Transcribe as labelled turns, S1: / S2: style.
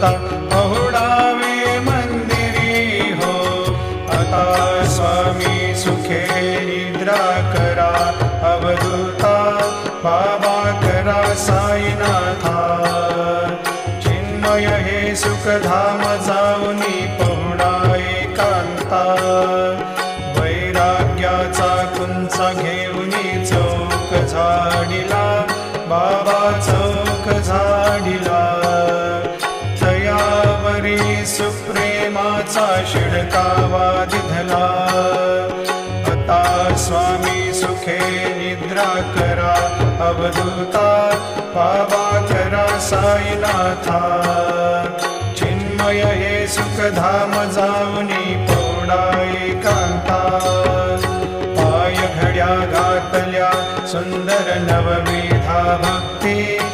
S1: अवधूता पहुडावे मंदिरी हो. आता स्वामी सुखे निद्रा करा, अवधूता बाबा करा साईनाथा. चिन्मय हे सुखधाम जाऊनी पहुडा एकांता. वैराग्याचा कुंचा घेऊनी चौक झाडिला, बाबा चौक झाडिला. तयावरी सुप्रेमाचा शिडकावा दिधला. आता स्वामी सुखे निद्रा करा, अवधूता बाबा करा साईनाथा. चिन्मय हे सुखधाम जाऊनी पहुडा एकांता. पाय घड्या घातल्या सुंदर नवविधा भक्ती,